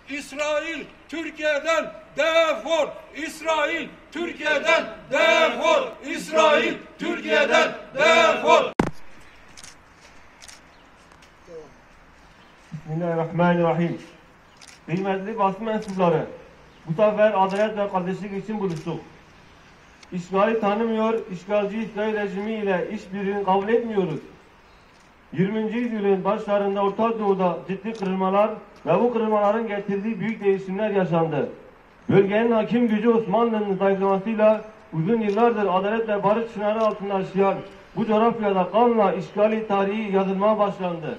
İsrail Türkiye'den defol! İsrail Türkiye'den defol! İsrail Türkiye'den defol! Bismillahirrahmanirrahim. Kıymetli basın mensupları, bu sefer adalet ve kardeşlik için buluştuk. İşgali tanımıyor, işgalci İsrail rejimi ile işbirliğini kabul etmiyoruz. 20. yüzyılın başlarında Orta Doğu'da ciddi kırılmalar ve bu kırılmaların getirdiği büyük değişimler yaşandı. Bölgenin hakim gücü Osmanlı'nın zayıflamasıyla uzun yıllardır adalet ve barış çınarı altında yaşayan bu coğrafyada kanla işgali tarihi yazılmaya başlandı.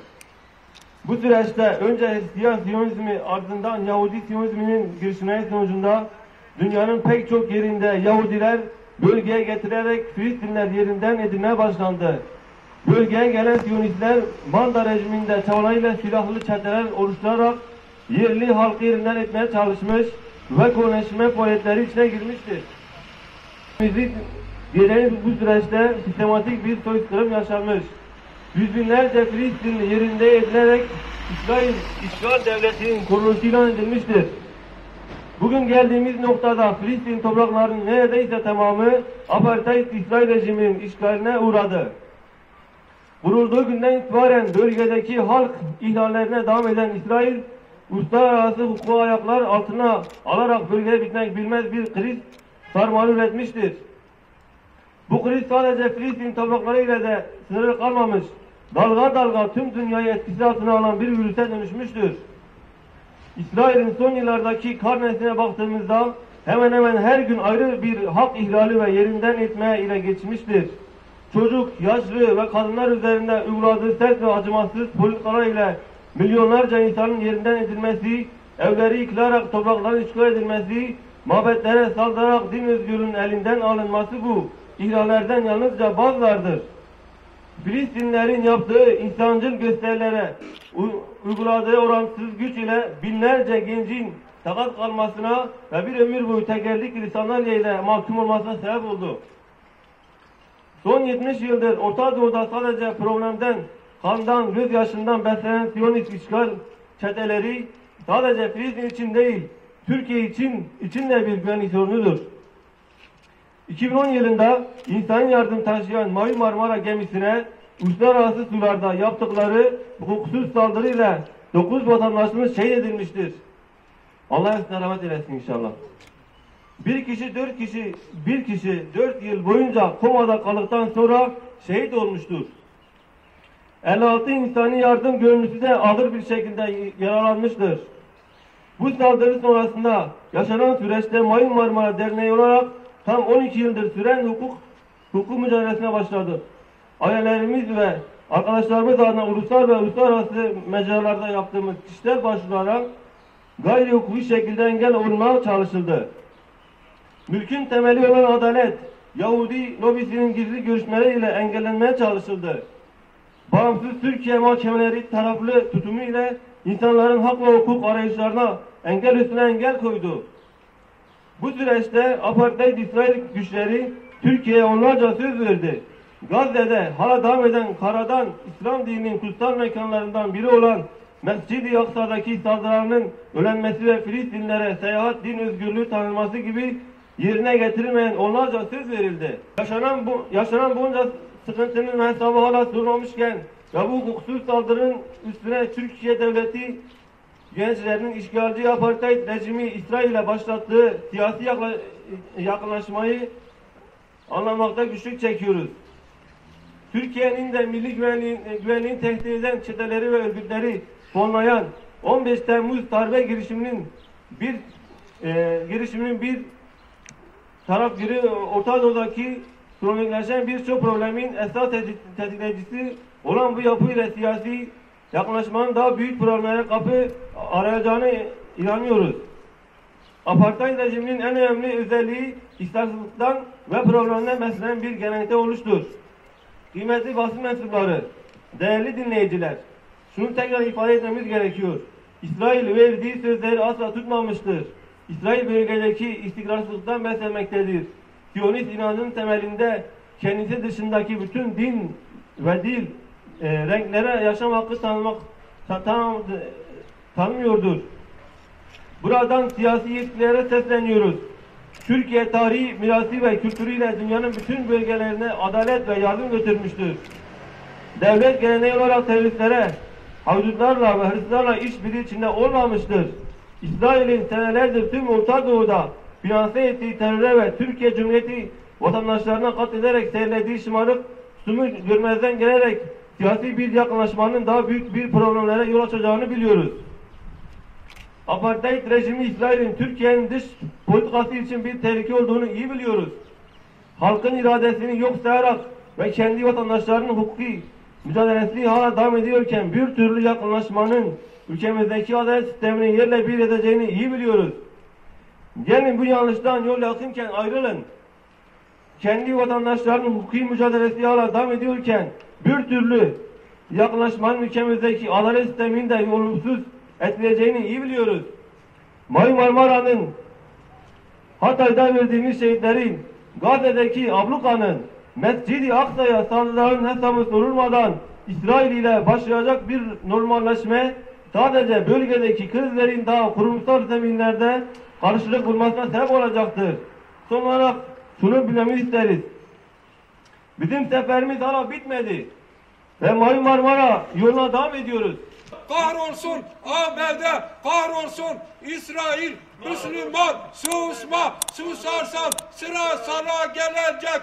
Bu süreçte önce Hristiyan Siyonizmi ardından Yahudi Siyonizminin girişimleri sonucunda dünyanın pek çok yerinde Yahudiler bölgeye getirilerek Filistinler yerinden edilmeye başlandı. Bölgeye gelen Siyonistler Manda rejiminde çabalarıyla silahlı çeteler oluşturarak yerli halkı yerinden etmeye çalışmış ve kolonileşme faaliyetleri içine girmiştir. Gelen bu süreçte sistematik bir soykırım yaşanmış. Yüz binlerce Filistinli yerinde edilerek İsrail işgal devletinin kuruluşu ilan edilmiştir. Bugün geldiğimiz noktada Filistin topraklarının neredeyse tamamı apartheid İsrail rejiminin işgaline uğradı. Kurulduğu günden itibaren bölgedeki halk ihlallerine devam eden İsrail, uluslararası hukuku ayaklar altına alarak bölgede bitmek bilmez bir kriz sarmalı üretmiştir. Bu kriz sadece Filistin topraklarıyla da sınırlı kalmamış, dalga dalga tüm dünyayı etkisi altına alan bir virüse dönüşmüştür. İsrail'in son yıllardaki karnesine baktığımızda hemen hemen her gün ayrı bir hak ihlali ve yerinden etmeye ile geçmiştir. Çocuk, yaşlı ve kadınlar üzerinde uyguladığı sert ve acımasız politikalar ile milyonlarca insanın yerinden edilmesi, evleri yıkılarak toprakların işgal edilmesi, mabetlere saldırarak din özgürlüğünün elinden alınması bu ihlallerden yalnızca bazılardır. Filistinlerin yaptığı insancıl gösterilere uyguladığı orantısız güç ile binlerce gencin sakat kalmasına ve bir ömür boyu tekerlekli sandalye ile mahkum olmasına sebep oldu. Son 70 yıldır Orta Doğu'da sadece problemden, kandan, gözyaşından beslenen Siyonist işgal çeteleri sadece Filistin için değil, Türkiye için de bir güvenlik sorunudur. 2010 yılında insani yardım taşıyan Mavi Marmara gemisine uluslararası sularda yaptıkları hukuksuz saldırıyla 9 vatandaşımız şehit edilmiştir. Allah hepsine rahmet eylesin inşallah. Bir kişi 4 yıl boyunca komada kaldıktan sonra şehit olmuştur. 56 insani yardım gönüllüsü de ağır bir şekilde yaralanmıştır. Bu saldırı sonrasında yaşanan süreçte Mavi Marmara Derneği olarak tam 12 yıldır süren hukuk mücadelesine başladık. Ailelerimiz ve arkadaşlarımız adına ulusal ve uluslararası mecralarda yaptığımız kişisel başvurulara gayri hukuki şekilde engel olunmaya çalışıldı. Mülkün temeli olan adalet, Yahudi lobisinin gizli görüşmeleriyle engellenmeye çalışıldı. Bağımsız Türkiye mahkemeleri taraflı tutumu ile insanların hak ve hukuk arayışlarına engel üstüne engel koydu. Bu süreçte apartheid İsrail güçleri Türkiye'ye onlarca söz verdi. Gazze'de hala devam eden karadan İslam dininin kutsal mekanlarından biri olan Mescid-i Aksa'daki saldırılarının önlenmesi ve Filistinlere seyahat din özgürlüğü tanınması gibi yerine getirilmeyen onlarca söz verildi. Yaşanan bunca sıkıntının hesabı hala sorulmamışken ve bu hukuksuz saldırının üstüne Türkiye devleti gençlerinin işgalci apartheid rejimi İsrail'e başlattığı siyasi yakınlaşmayı anlamakta güçlük çekiyoruz. Türkiye'nin de milli güvenliğini tehdit eden çeteleri ve örgütleri fonlayan 15 Temmuz darbe girişiminin bir taraf biri Orta Doğu'daki kronikleşen birçok problemin esas tetikleyicisi olan bu yapıyla siyasi yaklaşmanın daha büyük problemlere kapı arayacağını inanıyoruz. Apartheid rejiminin en önemli özelliği istasyonluktan ve problemden beslenen bir gelenekte oluştur. Kıymetli basın mensupları, değerli dinleyiciler, şunu tekrar ifade etmemiz gerekiyor. İsrail verdiği sözleri asla tutmamıştır. İsrail bölgedeki istikrarsızlıktan beslenmektedir. Siyonist inancının temelinde kendisi dışındaki bütün din ve dil renklere yaşam hakkı tanımıyordur. Buradan siyasi yetkililere sesleniyoruz. Türkiye tarihi, mirası ve kültürüyle dünyanın bütün bölgelerine adalet ve yardım götürmüştür. Devlet geleneği olarak teröristlere, haydutlarla ve hırsızlarla işbirliği içinde olmamıştır. İsrail'in senelerdir tüm Orta Doğu'da finanse ettiği teröre ve Türkiye Cumhuriyeti vatandaşlarına katlederek sergilediği şımarık tutumu görmezden gelerek siyasi bir yakınlaşmanın daha büyük bir problemlere yol açacağını biliyoruz. Apartheid rejimi İsrail'in Türkiye'nin dış politikası için bir tehlike olduğunu iyi biliyoruz. Halkın iradesini yok sayarak ve kendi vatandaşlarının hukuki mücadelesi hala devam ediyorken bir türlü yakınlaşmanın ülkemizdeki adalet sistemini yerle bir edeceğini iyi biliyoruz. Gelin bu yanlıştan yol yakınken ayrılın. Kendi vatandaşlarının hukuki mücadelesi hala devam ediyorken bir türlü yakınlaşmanın ülkemizdeki adalet sistemini de olumsuz etkileyeceğini iyi biliyoruz. Mavi Marmara'nın, Hatay'da verdiğimiz şehitlerin, Gazze'deki ablukanın, Mescid-i Aksa'ya saldırıların hesabı sorulmadan İsrail ile başlayacak bir normalleşme sadece bölgedeki krizlerin daha kurumsal zeminlerde karşılık bulmasına sebep olacaktır. Son olarak şunu bilmemizi isteriz. Bizim seferimiz hala bitmedi ve Mavi Marmara yoluna devam ediyoruz. Kahrolsun ABD, kahrolsun İsrail, Müslüman, susma, susarsan sıra sana gelecek.